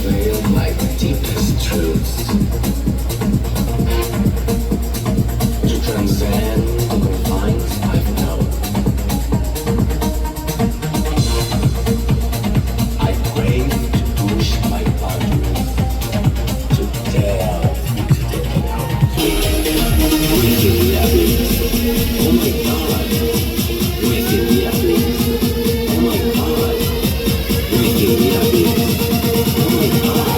unveil my deepest truths. To transcend the confines I've known. I crave to push my boundaries, to delve into the unknown. Within the abyss, oh my God. Within the abyss, oh my God. Within the abyss, oh my God.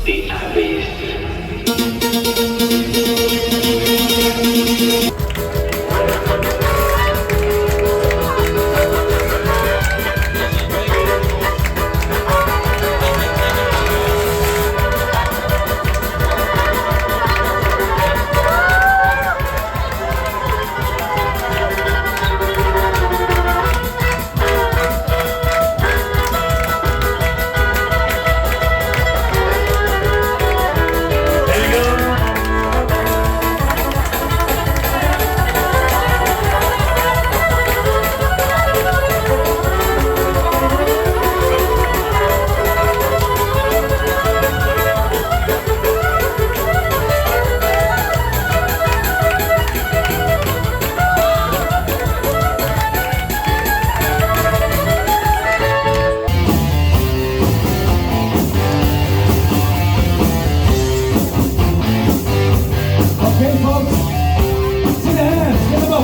The abyss. Okay, folks, see the hands, get them up.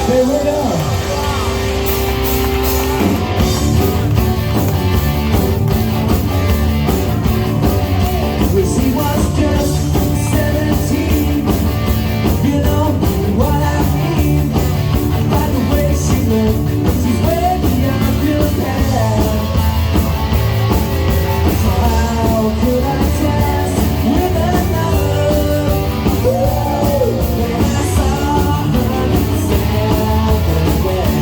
Stay right up. When she was just 17, you know what I mean. By the way she looked, she's way beyond repair. So how could I dance with another? When I saw her stand there.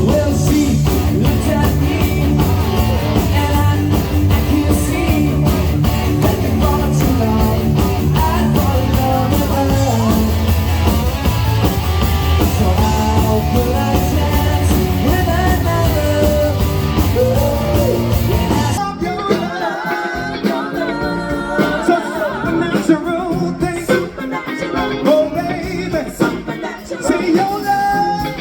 Well, she looked at me, and I could see that before too long I'd fall in love with her. So how could I dance with another? When I saw your love, so supernatural thing. Oh baby, see your love,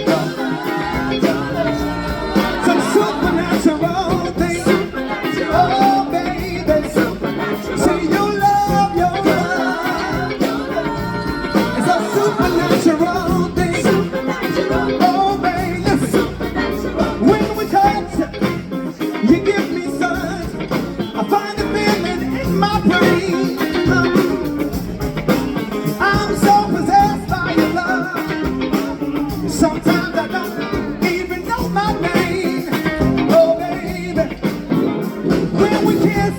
some supernatural thing. Oh baby, see your love, it's a supernatural thing. Oh baby, listen, when we touch, you give me such, I find a feeling in my brain. I'm so possessed by your love. Sometimes I don't even know my name. Oh baby, when we kiss,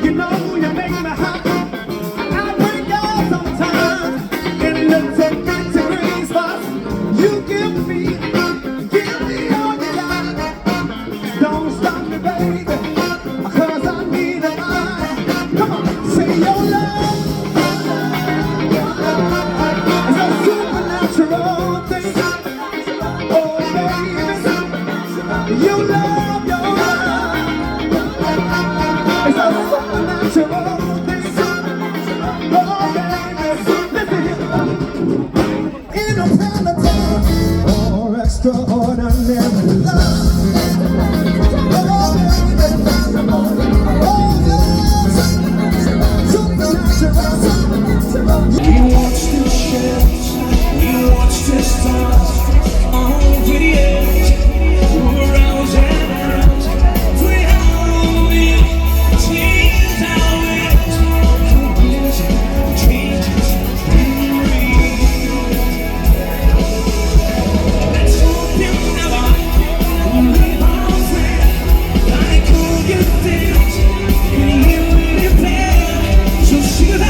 you know you make me happy. I break out sometimes in little bits spots. You give me all you got. Don't stop me, baby, 'cause I need a line. Come on, say your love. It's a supernatural thing. Oh baby, you love your love. It's a supernatural thing. extraordinary love. Oh, baby. Oh, yes. Supernatural. We watch the ships, we watch the stars over the edge, around and around. We how we change our ways, confusion, changes, memories. Let's hope you never leave our friend. Like all your things, you really play. So should I?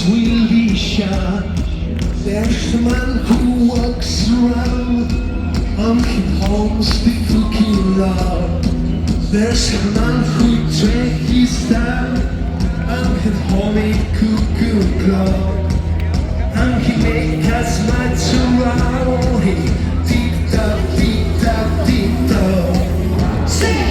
Will be shot. There's a man who walks around on his homes the cooking love. There's a man who drank his time on his homemade cooking club. And he make us much around. He deep up, deep up, deep up. Sing!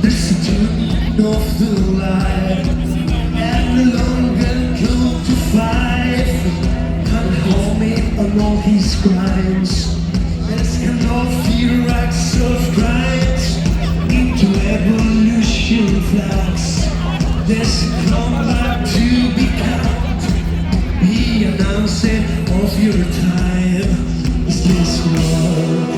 There's a turning of the light, and the longer go to fight, and homie on all his crimes. There's cannot fear acts of crimes into evolution flags. There's a combat to be cut. Be announcing of your time is this world.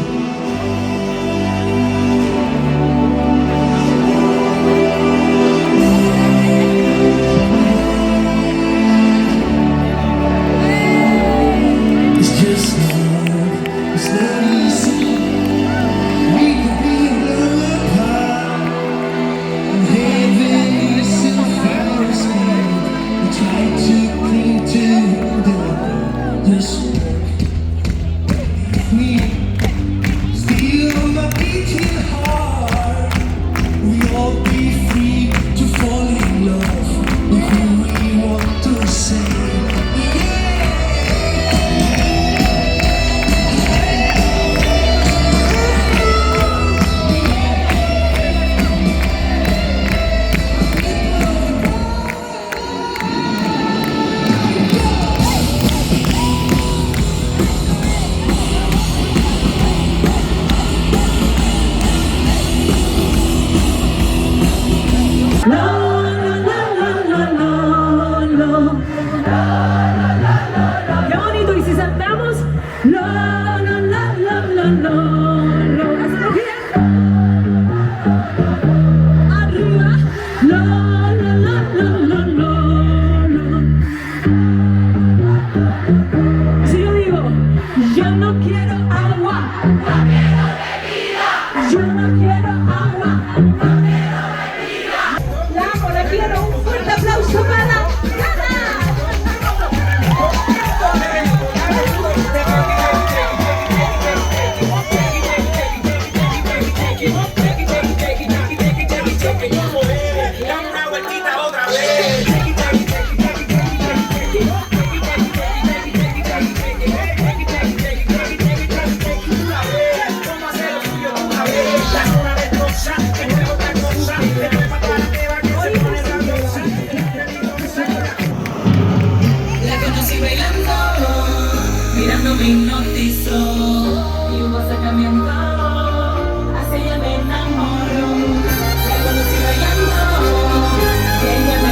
me. Still my beating heart. We all be free to fall in love with who we want to say. Qué bonito, y si saltamos, lo, hacemos bien, arriba, lo. Si yo digo, yo no quiero agua, yo no quiero agua, la la quiero, un fuerte aplauso para Ana. La conocí bailando, mirando me hipnotizó y hubo acercamiento, hacia ella me enamoró. La conocí bailando, y ella me